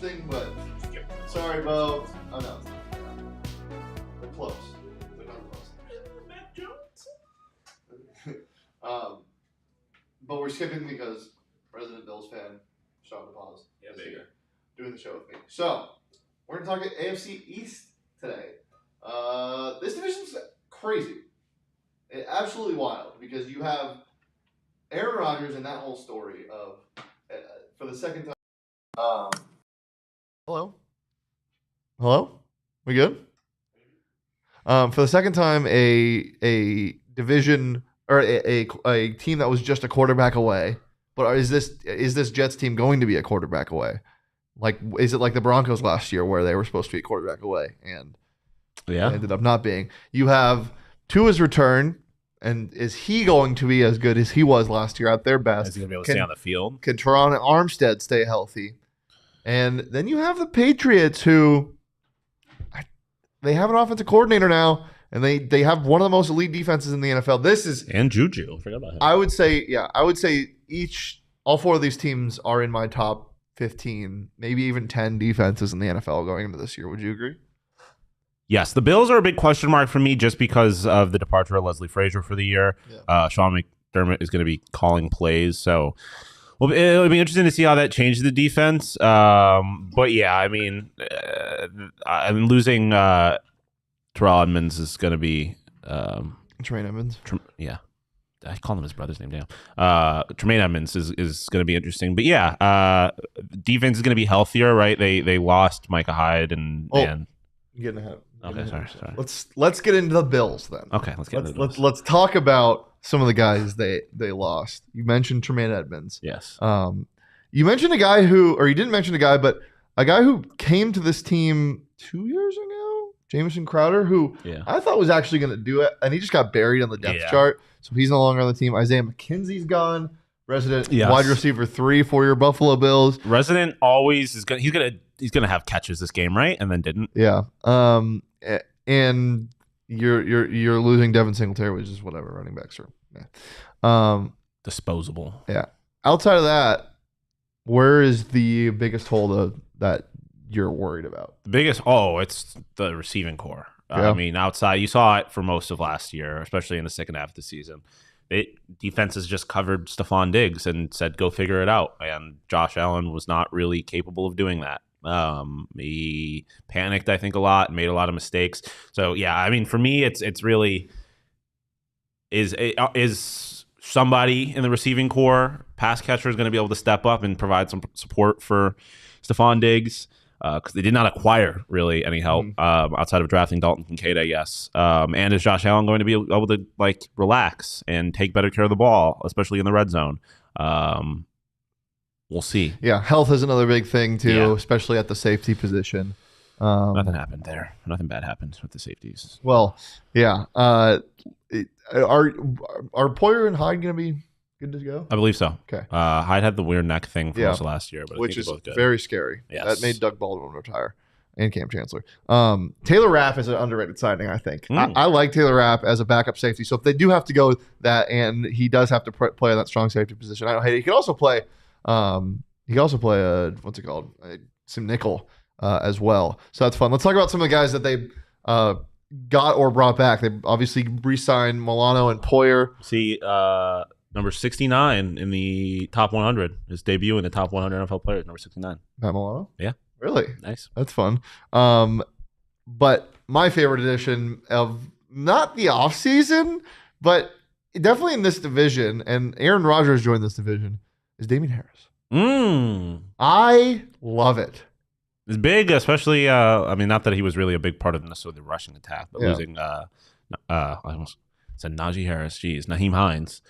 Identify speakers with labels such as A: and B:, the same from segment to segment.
A: interesting, but sorry, Bo. Oh, no. They're close. They're not close.
B: Matt Jones.
A: But we're skipping because Resident Bills fan, Shawn DePaz,
B: Yeah,
A: is here doing the show with me. So, we're going to talk AFC East today. This division's crazy. Absolutely wild because you have Aaron Rodgers and that whole story of, for the second time. Hello? Hello? We good? For the second time, a division or a team that was just a quarterback away. But is this Jets team going to be a quarterback away? Like, is it like the Broncos last year where they were supposed to be a quarterback away and ended up not being? You have Tua's return, and is he going to be as good as he was last year at their best?
B: Is he going to be able to stay on the field?
A: Can Teron and Armstead stay healthy? And then you have the Patriots, who they have an offensive coordinator now, and they have one of the most elite defenses in the NFL.
B: And Juju. I forgot about him.
A: I would say all four of these teams are in my top 15, maybe even 10 defenses in the NFL going into this year. Would you agree?
B: Yes, the Bills are a big question mark for me just because of the departure of Leslie Frazier for the year. Yeah. Sean McDermott is going to be calling plays, so it'll be interesting to see how that changes the defense. But yeah, I mean, I'm losing Terrell Edmonds is going to be
A: Tremaine Edmonds.
B: Yeah. I call him his brother's name now. Tremaine Edmonds is going to be interesting. But yeah, defense is going to be healthier, right? They lost Micah Hyde and
A: getting ahead.
B: Okay, sorry.
A: Let's get into the Bills then.
B: Okay,
A: let's talk about some of the guys they lost. You mentioned Tremaine Edmonds.
B: Yes.
A: You mentioned a guy you didn't mention a guy, but a guy who came to this team 2 years ago, Jamison Crowder, who I thought was actually going to do it, and he just got buried on the depth chart. So he's no longer on the team. Isaiah McKenzie's gone. Resident wide receiver 3 for your Buffalo Bills.
B: Resident always is going. He's gonna have catches this game, right? And then didn't.
A: Yeah. And you're losing Devin Singletary, which is whatever running backs are. Yeah.
B: Disposable.
A: Yeah. Outside of that, where is the biggest hole that you're worried about?
B: The biggest? It's the receiving core. I mean, outside, you saw it for most of last year, especially in the second half of the season. Defenses just covered Stephon Diggs and said, go figure it out. And Josh Allen was not really capable of doing that. He panicked, I think, a lot and made a lot of mistakes. So, yeah, I mean, for me, it's really is somebody in the receiving core, pass catcher, is going to be able to step up and provide some support for Stephon Diggs. Because they did not acquire really any help outside of drafting Dalton Kincaid, I guess. And is Josh Allen going to be able to relax and take better care of the ball, especially in the red zone? We'll see.
A: Yeah, health is another big thing too, especially at the safety position.
B: Nothing happened there. Nothing bad happened with the safeties.
A: Well, yeah. Are Poyer and Hyde going to be good to go?
B: I believe so.
A: Okay.
B: Hyde had the weird neck thing for most of last year, but
A: which
B: I
A: is
B: think
A: very scary.
B: Yes.
A: That made Doug Baldwin retire and Cam Chancellor. Taylor Rapp is an underrated signing, I think. I like Taylor Rapp as a backup safety. So if they do have to go that, and he does have to play in that strong safety position, I don't hate it. He can also play. What's it called? Some nickel as well. So that's fun. Let's talk about some of the guys that they got or brought back. They obviously re-signed Milano and Poyer.
B: See, number 69 in the top 100. His debut in the top 100 NFL players, number 69.
A: Matt Milano?
B: Yeah.
A: Really?
B: Nice.
A: That's fun. But my favorite addition of not the offseason, but definitely in this division, and Aaron Rodgers joined this division, is Damien Harris. I love it.
B: It's big, especially, I mean, not that he was really a big part of necessarily the rushing attack, but losing, I almost said Najee Harris, Naheem Hines.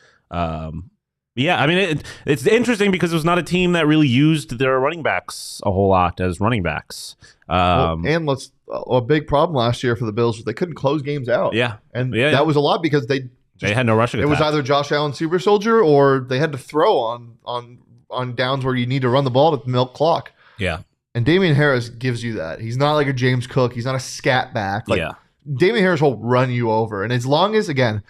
B: Yeah, I mean, it's interesting because it was not a team that really used their running backs a whole lot as running backs.
A: And a big problem last year for the Bills was they couldn't close games out.
B: Yeah.
A: That was a lot because they
B: had no rushing attack.
A: It was either Josh Allen super soldier or they had to throw on downs where you need to run the ball to milk clock.
B: Yeah.
A: And Damien Harris gives you that. He's not like a James Cook. He's not a scat back. Damien Harris will run you over. And as long as he can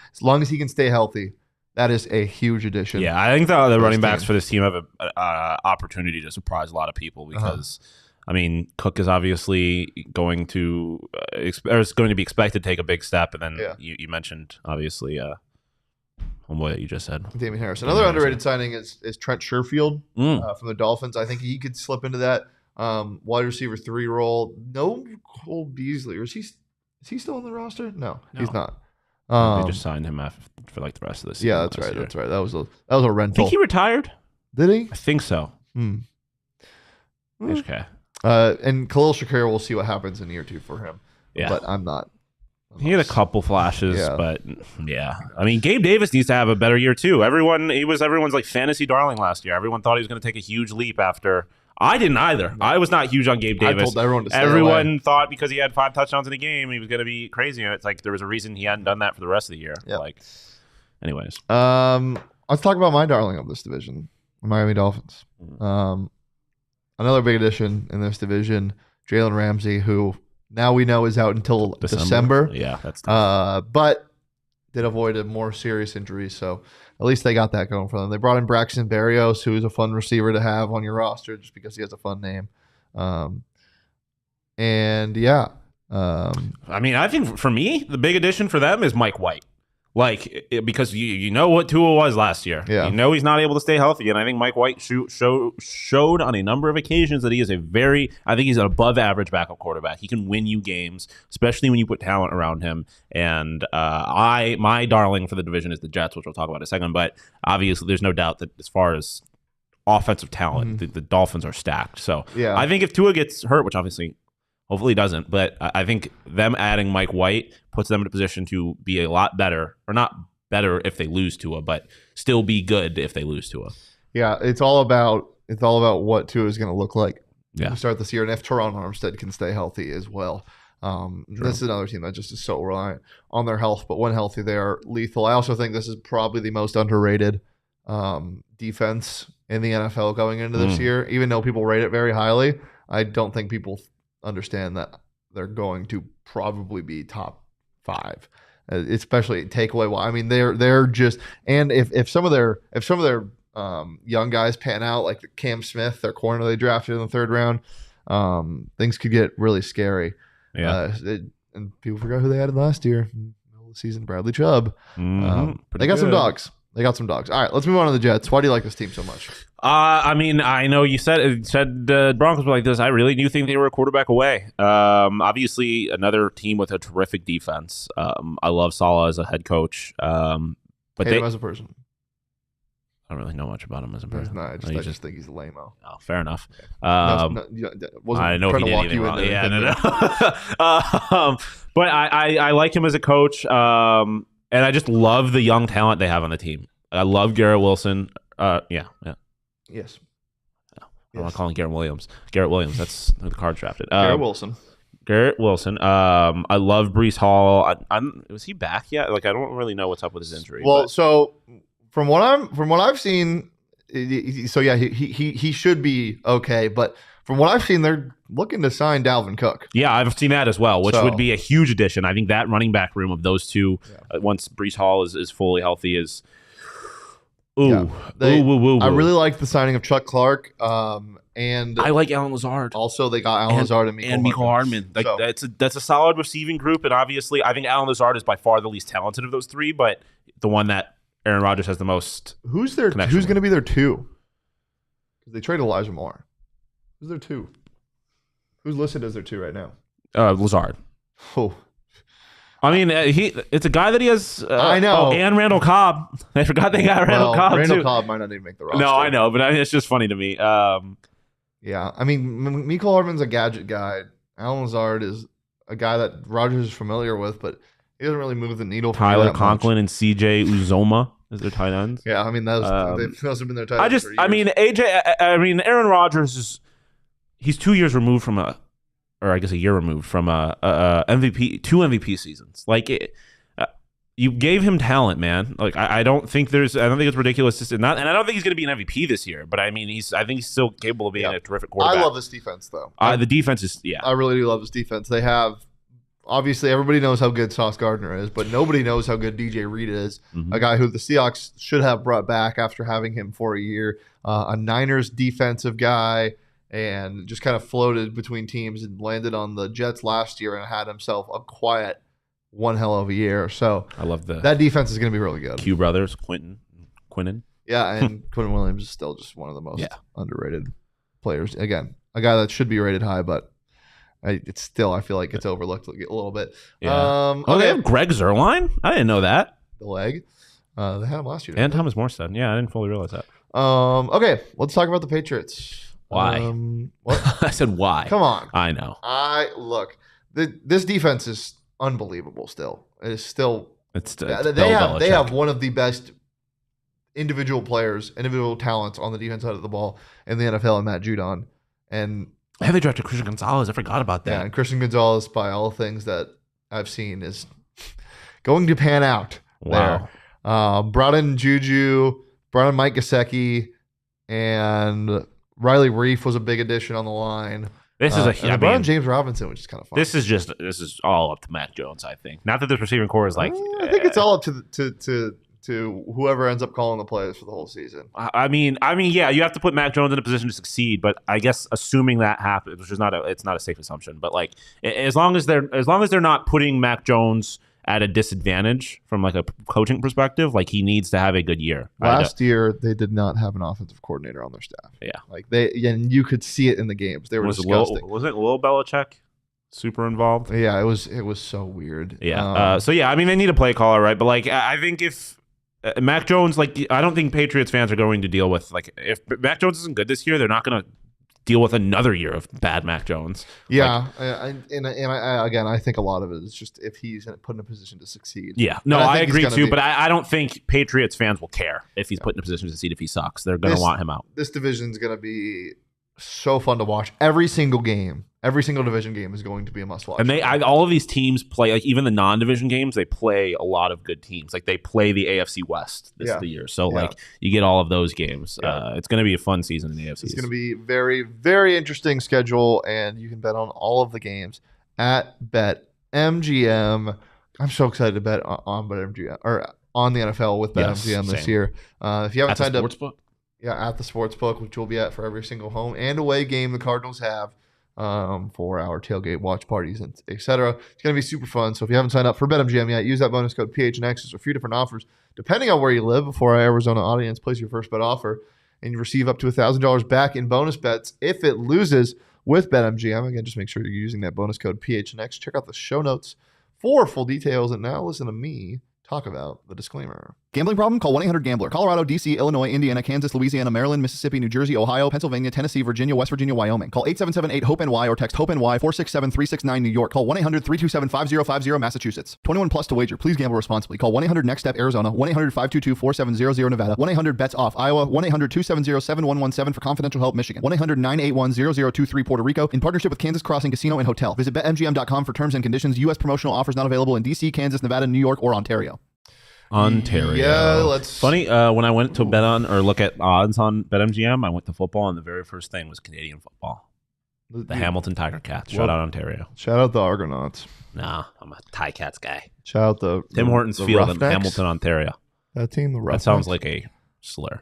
A: stay healthy, that is a huge addition.
B: Yeah, I think the running backs for this team have an opportunity to surprise a lot of people because I mean, Cook is obviously going to is going to be expected to take a big step, and then you mentioned obviously what you just said,
A: Damian Harris. Another underrated signing is Trent Sherfield from the Dolphins. I think he could slip into that wide receiver 3 role. No Cole Beasley, or is he still on the roster? No. He's not.
B: They just signed him for like the rest of the season.
A: Yeah, that's right. Year. That's right. That was a rental.
B: I think he retired.
A: Did he?
B: I think so. Okay.
A: And Khalil Shakir, we'll see what happens in year 2 for him. Yeah, but I'm not.
B: He had a couple flashes, but I mean, Gabe Davis needs to have a better year too. He was everyone's like fantasy darling last year. Everyone thought he was going to take a huge leap after. I didn't either. I was not huge on Gabe Davis.
A: I told everyone to stay
B: Everyone
A: away.
B: thought because he had 5 touchdowns in a game, he was going to be crazy. And it's like there was a reason he hadn't done that for the rest of the year.
A: Yep.
B: Like, anyways,
A: let's talk about my darling of this division, the Miami Dolphins. Another big addition in this division, Jalen Ramsey, who now we know is out until December.
B: Yeah, that's tough.
A: But did avoid a more serious injury, so at least they got that going for them. They brought in Braxton Berrios, who is a fun receiver to have on your roster just because he has a fun name. I
B: mean, I think for me, the big addition for them is Mike White. Because you know what Tua was last year.
A: Yeah.
B: You know he's not able to stay healthy, and I think Mike White showed on a number of occasions that he is I think he's an above-average backup quarterback. He can win you games, especially when you put talent around him. And my darling for the division is the Jets, which we'll talk about in a second. But obviously, there's no doubt that as far as offensive talent, the Dolphins are stacked. So I think if Tua gets hurt, which obviously hopefully he doesn't, but I think them adding Mike White puts them in a position to be a lot better, or not better if they lose Tua, but still be good if they lose Tua.
A: Yeah, it's all about what Tua is going to look like to start this year, and if Teron Armstead can stay healthy as well. This is another team that just is so reliant on their health, but when healthy, they are lethal. I also think this is probably the most underrated defense in the NFL going into this year. Even though people rate it very highly, I don't think people understand that they're going to probably be top 5, especially takeaway. I mean, they're just, and if some of their young guys pan out, like Cam Smith, their corner they drafted in the 3rd round, things could get really scary.
B: Yeah,
A: and people forgot who they had last year. Middle of the season, Bradley Chubb. They got some dogs. All right, let's move on to the Jets. Why do you like this team so much?
B: I mean, I know you said Broncos were like this. I really do think they were a quarterback away. Obviously, another team with a terrific defense. I love Saleh as a head coach. But
A: hate him as a person.
B: I don't really know much about him as a person.
A: No, I just think he's a lame-o.
B: Oh, fair enough.
A: I
B: know he did anything wrong. Yeah, no. But I like him as a coach. And I just love the young talent they have on the team. I love Garrett Wilson.
A: Yes.
B: I want to call him Garrett Williams. Garrett Williams. That's the card drafted.
A: Garrett Wilson.
B: I love Breece Hall. Was he back yet? Like, I don't really know what's up with his injury.
A: Well, so from what I've seen, he should be okay. But from what I've seen, they're looking to sign Dalvin Cook.
B: Yeah, I've seen that as well, which would be a huge addition. I think that running back room of those two, once Breece Hall is fully healthy, is. I
A: really like the signing of Chuck Clark, and
B: I like Allen Lazard.
A: Also, they got Allen Lazard and
B: Mecole Hardman. Like, that's a solid receiving group, and obviously, I think Allen Lazard is by far the least talented of those 3, but the one that Aaron Rodgers has the most.
A: Who's going to be their 2? Because they traded Elijah Moore. Who's their 2? Who's listed as their 2 right now?
B: Lazard.
A: Oh.
B: I mean, it's a guy that he has.
A: I know.
B: And Randall Cobb. I forgot they got Randall Cobb too.
A: Randall Cobb might not even make the roster.
B: No, I know, but it's just funny to me.
A: Yeah, I mean, Mecole Hardman's a gadget guy. Allen Lazard is a guy that Rodgers is familiar with, but he doesn't really move the needle.
B: Tyler Conklin and CJ Uzoma is their tight ends.
A: Yeah, I mean, those have been their tight ends.
B: Aaron Rodgers he's 2 years removed from a year removed from a MVP, 2 MVP seasons. Like, you gave him talent, man. Like, I don't think it's ridiculous to say not, and I don't think he's going to be an MVP this year. But I mean, I think he's still capable of being a terrific quarterback.
A: I love this defense, though.
B: The defense is
A: I really do love this defense. They have, obviously, everybody knows how good Sauce Gardner is, but nobody knows how good DJ Reed is. A guy who the Seahawks should have brought back after having him for a year. A Niners defensive guy. and just kind of floated between teams and landed on the Jets last year and had himself a quiet one hell of a year. So
B: I love
A: that defense is going to be really good.
B: Q brothers, Quinnen.
A: Yeah, and Quentin Williams is still just one of the most underrated players. Again, a guy that should be rated high, but I feel like it's overlooked a little bit.
B: Yeah. They have Greg Zuerlein? I didn't know that.
A: The leg. They had him last year.
B: And Thomas Morstead. Yeah, I didn't fully realize that.
A: Okay, let's talk about the Patriots.
B: Why?
A: What?
B: I said why.
A: Come on.
B: I know.
A: Look. This defense is unbelievable. Still, it is still. They have one of the best individual players, individual talents on the defense side of the ball in the NFL, and Matt Judon. And
B: they drafted Christian Gonzalez. I forgot about that.
A: Yeah, and Christian Gonzalez, by all things that I've seen, is going to pan out.
B: Wow.
A: There. Brought in Juju, brought in Mike Gesicki, and Riley Reif was a big addition on the line.
B: This is
A: brought in James Robinson, which is kind of fun.
B: This is all up to Mac Jones, I think. Not that this receiving core is like.
A: I think it's all up to whoever ends up calling the plays for the whole season.
B: I mean, yeah, you have to put Mac Jones in a position to succeed, but I guess assuming that happens, which is it's not a safe assumption, but like as long as they're not putting Mac Jones at a disadvantage from like a coaching perspective, like he needs to have a good year.
A: Last year they did not have an offensive coordinator on their staff.
B: Yeah,
A: like and you could see it in the games. They were disgusting.
B: Was it Lil Belichick super involved?
A: Yeah, it was so weird.
B: Yeah. So yeah, I mean they need a play caller, right? But like I think if Mac Jones, like I don't think Patriots fans are going to deal with like if Mac Jones isn't good this year, they're not going to deal with another year of bad Mac Jones.
A: Yeah, I think a lot of it is just if he's put in a position to succeed.
B: Yeah, no, I agree too, but I don't think Patriots fans will care if he's put in a position to succeed if he sucks. They're going to want him out.
A: This division's going to be so fun to watch. Every single division game is going to be a must-watch.
B: And all of these teams play, like even the non-division games, they play a lot of good teams. Like they play the AFC West this year. So like you get all of those games. Yeah. It's going to be a fun season in the AFC.
A: It's going to be very, very interesting schedule, and you can bet on all of the games at BetMGM. I'm so excited to bet on BetMGM or on the NFL with BetMGM this year. If you haven't signed up, at the sportsbook, which we'll be at for every single home and away game the Cardinals have. For our tailgate watch parties, and etc. It's going to be super fun. So if you haven't signed up for BetMGM yet, use that bonus code PHNX. There's a few different offers depending on where you live. Before our Arizona audience, place your first bet offer, and you receive up to $1,000 back in bonus bets if it loses with BetMGM. Again, just make sure you're using that bonus code PHNX. Check out the show notes for full details. And now listen to me talk about the disclaimer.
C: Gambling problem? Call 1-800-GAMBLER. Colorado, D.C., Illinois, Indiana, Kansas, Louisiana, Maryland, Mississippi, New Jersey, Ohio, Pennsylvania, Tennessee, Virginia, West Virginia, Wyoming. Call 877-8-HOPE-NY or text HOPE-NY 467-369 New York. Call 1-800-327-5050 Massachusetts. 21 plus to wager. Please gamble responsibly. Call 1-800-NEXT-STEP Arizona. 1-800-522-4700 Nevada. 1-800-BETS-OFF Iowa. 1-800-270-7117 for confidential help Michigan. 1-800-981-0023 Puerto Rico. In partnership with Kansas Crossing Casino and Hotel. Visit BetMGM.com for terms and conditions. U.S. promotional offers not available in D.C., Kansas, Nevada, New York, or Ontario.
B: Yeah, funny. When I went to bet on or look at odds on BetMGM, I went to football, and the very first thing was Canadian football. The Hamilton Tiger Cats. Shout out Ontario.
A: Shout out the Argonauts.
B: Nah, I'm a Ticats guy.
A: Shout out the
B: Tim Hortons Field in Hamilton, Ontario.
A: That team, the Roughnecks.
B: That sounds like a slur.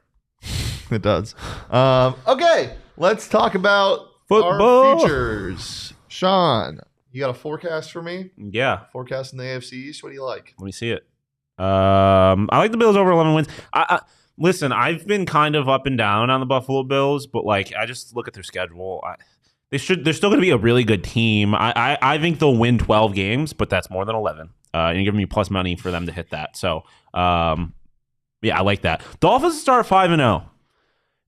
A: It does. Okay, let's talk about
B: football
A: our features. Shawn, you got a forecast for me?
B: Yeah.
A: Forecast in the AFC East. What do you like?
B: Let me see it. I like the Bills over 11 wins. Listen, I've been kind of up and down on the Buffalo Bills, but like I just look at their schedule. They're still going to be a really good team. I think they'll win 12 games, but that's more than 11. And you're giving me plus money for them to hit that. So, yeah, I like that. Dolphins start 5-0.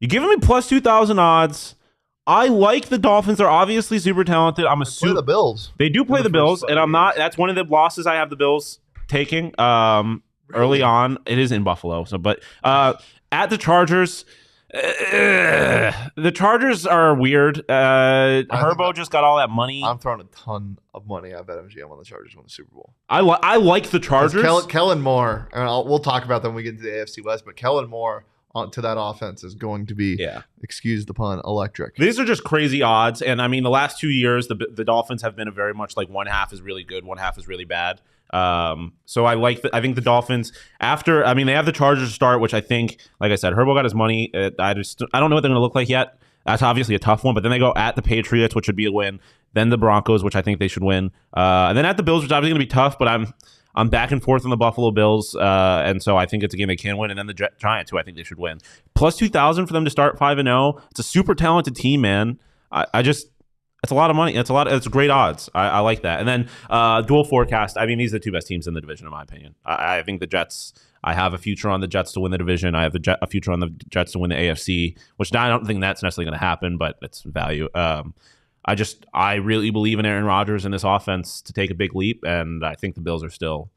B: You're giving me plus 2,000 odds. I like the Dolphins. They're obviously super talented. I'm assuming
A: the Bills.
B: They do play the Bills, and I'm not. That's one of the losses I have the Bills taking early on. It is in Buffalo, so but at the Chargers, the Chargers are weird. Herbo just got all that money.
A: I'm throwing a ton of money at BetMGM on the Chargers win the Super Bowl.
B: I like the Chargers.
A: Kellen Moore, and we'll talk about them when we get into the AFC West, but Kellen Moore onto that offense is going to be, excuse the pun, electric.
B: These are just crazy odds, and I mean the last 2 years the Dolphins have been a very much like one half is really good, one half is really bad. So I think the Dolphins they have the Chargers start, which I think, like I said, Herbo got his money. I don't know what they're going to look like yet. That's obviously a tough one, but then they go at the Patriots, which would be a win. Then the Broncos, which I think they should win. And then at the Bills, which is obviously going to be tough, but I'm back and forth on the Buffalo Bills, and so I think it's a game they can win. And then the Giants, who I think they should win. Plus 2,000 for them to start 5-0. It's a super talented team, man. It's a lot of money. It's great odds. I like that. And then dual forecast. I mean, these are the two best teams in the division, in my opinion. I think the Jets. I have a future on the Jets to win the division. I have a future on the Jets to win the AFC, which I don't think that's necessarily going to happen, but it's value. I really believe in Aaron Rodgers and this offense to take a big leap, and I think the Bills are still,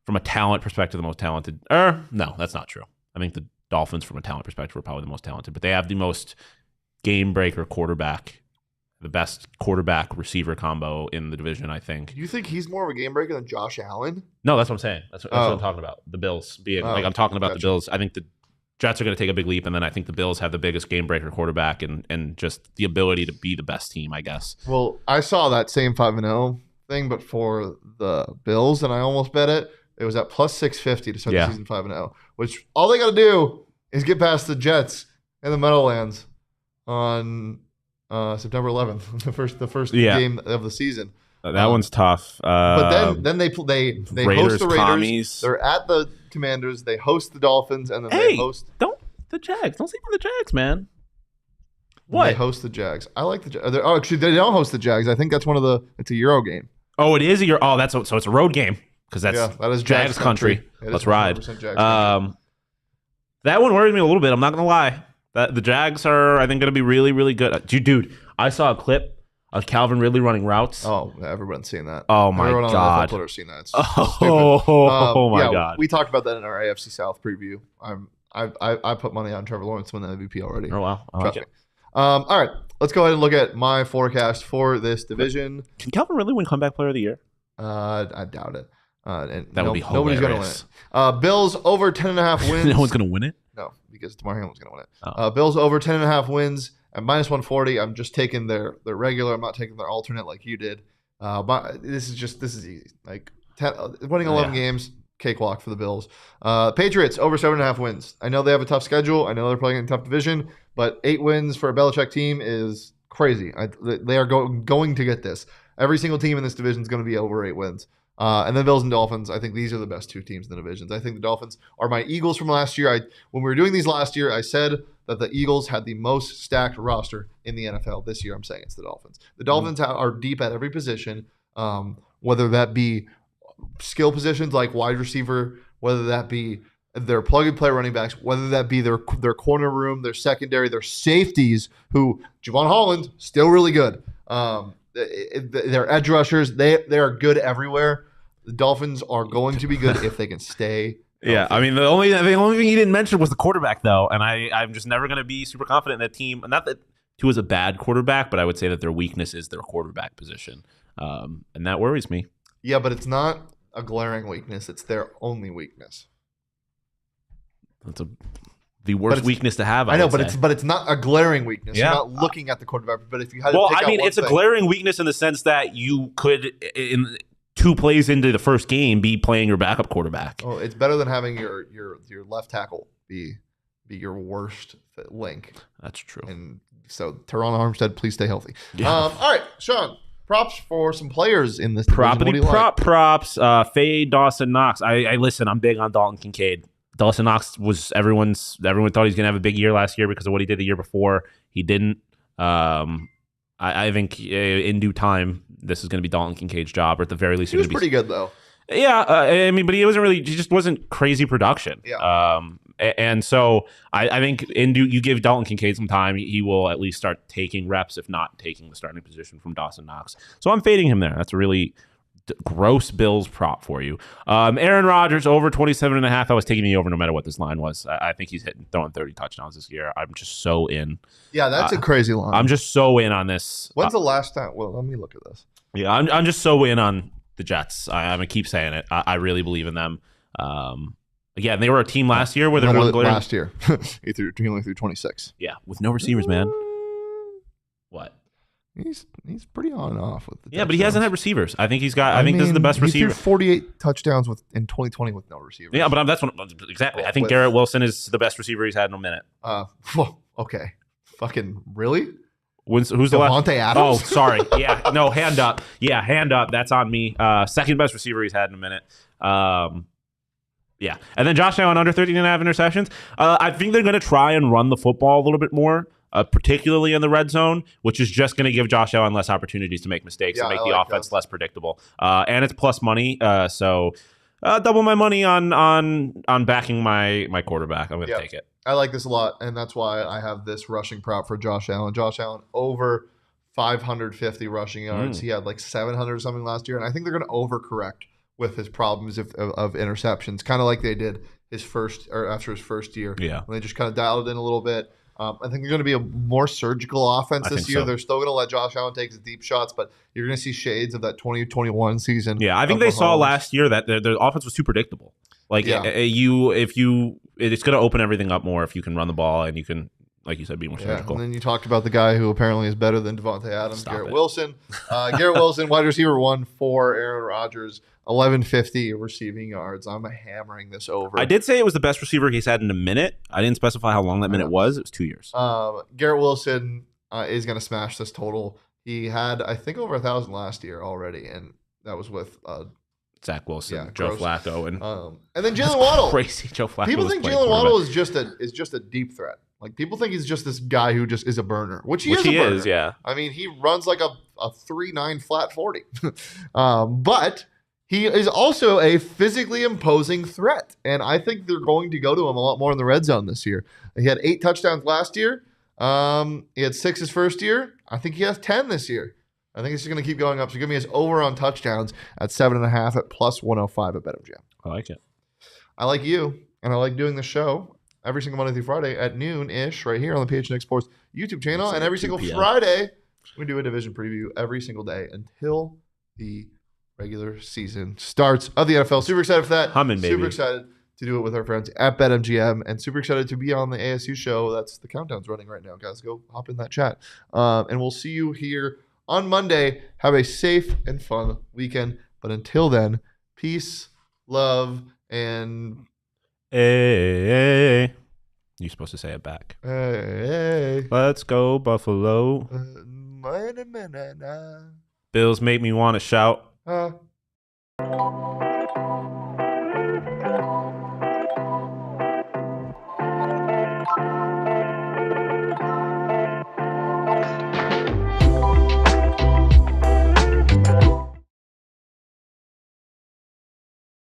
B: from a talent perspective, the most talented. No, that's not true. I think the Dolphins, from a talent perspective, are probably the most talented, but they have the most game breaker quarterback, the best quarterback receiver combo in the division, I think.
C: You think he's more of a game breaker than Josh Allen?
B: No, that's what I'm saying. That's what I'm talking about. The Bills being I'm talking about the Bills. I think the Jets are going to take a big leap, and then I think the Bills have the biggest game breaker quarterback and just the ability to be the best team, I guess.
C: Well, I saw that same 5-0 thing, but for the Bills, and I almost bet it. It was at plus 650 to start the season 5-0, which all they got to do is get past the Jets in the Meadowlands on September 11th, the first game of the season.
B: That one's tough.
C: But then they host the Raiders.
B: Commies.
C: They're at the Commanders. They host the Dolphins, and then they host
B: the Jags. Don't sleep on the Jags, man. What?
C: They host the Jags. I like the Jags. Actually, they don't host the Jags. I think that's it's a Euro game.
B: Oh, it is a Euro. Oh, so it's a road game because that is Jags country. Let's ride. That one worries me a little bit. I'm not gonna lie. The Jags are, I think, going to be really, really good. Dude, I saw a clip of Calvin Ridley running routes.
C: Oh, everyone's seen that.
B: Oh my
C: Everyone
B: God!
C: On Twitter seen that. It's
B: my God!
C: We talked about that in our AFC South preview. I put money on Trevor Lawrence to win the MVP already.
B: Oh wow!
C: Trust me. All right, let's go ahead and look at my forecast for this division.
B: Can Calvin Ridley win Comeback Player of the Year?
C: I doubt it. And
B: that would be hilarious.
C: Nobody's going to win it. Bills over 10.5 wins.
B: No one's going to win it?
C: No, because Damar Hamlin's going to win it. Bills over 10.5 wins at minus 140. I'm just taking their regular. I'm not taking their alternate like you did. This is easy. Like winning 11 games, cakewalk for the Bills. Patriots over 7.5 wins. I know they have a tough schedule. I know they're playing in a tough division, but 8 wins for a Belichick team is crazy. They are going to get this. Every single team in this division is going to be over 8 wins. And then Bills and Dolphins, I think these are the best 2 teams in the divisions. I think the Dolphins are my Eagles from last year. When we were doing these last year, I said that the Eagles had the most stacked roster in the NFL. This year, I'm saying it's the Dolphins. The Dolphins are deep at every position, whether that be skill positions like wide receiver, whether that be their plug-and-play running backs, whether that be their corner room, their secondary, their safeties, who Javon Holland, still really good. Their edge rushers, they are good everywhere. The Dolphins are going to be good if they can stay healthy.
B: Yeah, I mean, the only thing he didn't mention was the quarterback, though, and I'm just never going to be super confident in that team. Not that Tua is a bad quarterback, but I would say that their weakness is their quarterback position, and that worries me.
C: Yeah, but it's not a glaring weakness. It's their only weakness.
B: That's the worst weakness to have.
C: I know, but it's not a glaring weakness. Yeah. You're not looking at the quarterback. But if you had to pick out
B: it's a glaring weakness in the sense that you could, in 2 plays into the first game, be playing your backup quarterback.
C: Oh, it's better than having your left tackle be your worst link.
B: That's true.
C: And so, Teron Armstead, please stay healthy.
B: Yeah.
C: All right, Shawn. Props for some players in this division.
B: Props. Fade Dawson Knox. I listen. I'm big on Dalton Kincaid. Dawson Knox was everyone thought he was going to have a big year last year because of what he did the year before. He didn't. I think in due time, this is going to be Dalton Kincaid's job, or at the very least,
C: he was pretty good though.
B: Yeah, I mean, but he just wasn't crazy production.
C: Yeah.
B: And so I think you give Dalton Kincaid some time, he will at least start taking reps, if not taking the starting position from Dawson Knox. So I'm fading him there. That's a really gross Bills prop for you. Aaron Rodgers over 27.5. I was taking the over no matter what this line was. I think he's throwing 30 touchdowns this year. I'm just so in.
C: Yeah, that's a crazy line.
B: I'm just so in on this.
C: When's the last time? Well, let me look at this.
B: Yeah, I'm just so in on the Jets. I'm gonna keep saying it. I really believe in them. Again, they were a team last year where they won
C: last year. He only threw 26.
B: Yeah, with no receivers, man. What?
C: He's pretty on and off with the
B: touchdowns. But he hasn't had receivers. I think he's got. I think this is the best receiver.
C: He threw 48 touchdowns in 2020 with no receivers.
B: Yeah, but that's what exactly. I think Garrett Wilson is the best receiver he's had in a minute.
C: Okay, Fucking really?
B: Who's the last?
C: Devontae Adams?
B: Oh, sorry. Yeah, no, hand up. Yeah, hand up. That's on me. Second best receiver he's had in a minute. Yeah. And then Josh Allen under 13.5 interceptions. I think they're going to try and run the football a little bit more, particularly in the red zone, which is just going to give Josh Allen less opportunities to make mistakes and make the offense less predictable. And it's plus money. So double my money on backing my quarterback. I'm going to take it.
C: I like this a lot, and that's why I have this rushing prop for Josh Allen. Josh Allen over 550 rushing yards. He had like 700 or something last year, and I think they're going to overcorrect with his problems of interceptions, kind of like they did after his first year.
B: Yeah,
C: when they just kind of dialed it in a little bit. I think they're going to be a more surgical offense this year. So. They're still going to let Josh Allen take his deep shots, but you're going to see shades of that 2021 season.
B: Yeah, I think they saw last year that their offense was too predictable. Like it's going to open everything up more if you can run the ball and you can, like you said, be more surgical.
C: And then you talked about the guy who apparently is better than Devontae Adams, Garrett Wilson. Garrett Wilson, wide receiver 1 for Aaron Rodgers, 1150 receiving yards. I'm hammering this over.
B: I did say it was the best receiver he's had in a minute. I didn't specify how long that minute was. It was 2 years.
C: Garrett Wilson is going to smash this total. He had, I think, over 1,000 last year already, and that was with
B: Zach Wilson, Joe Flacco,
C: and then Jalen Waddle.
B: Crazy, Joe Flacco.
C: People think Jalen Waddle is just a deep threat. Like people think he's just this guy who just is a burner, which he is.
B: Yeah.
C: I mean, he runs like a 3.9 flat 40, but he is also a physically imposing threat, and I think they're going to go to him a lot more in the red zone this year. He had 8 touchdowns last year. He had 6 his first year. I think he has 10 this year. I think it's just going to keep going up. So give me his over on touchdowns at 7.5 at plus 105 at BetMGM.
B: I like it.
C: I like you, and I like doing the show every single Monday through Friday at noon-ish right here on the PHNX Sports YouTube channel. And every single Friday, we do a division preview every single day until the regular season starts of the NFL. Super excited for that.
B: Humming, baby.
C: Super excited to do it with our friends at BetMGM, and super excited to be on the ASU show. That's the countdown's running right now, guys. Go hop in that chat. And we'll see you here on Monday. Have a safe and fun weekend. But until then, peace, love, and...
B: Hey. You're supposed to say it back.
C: Hey.
B: Let's go, Buffalo. Bills make me want to shout.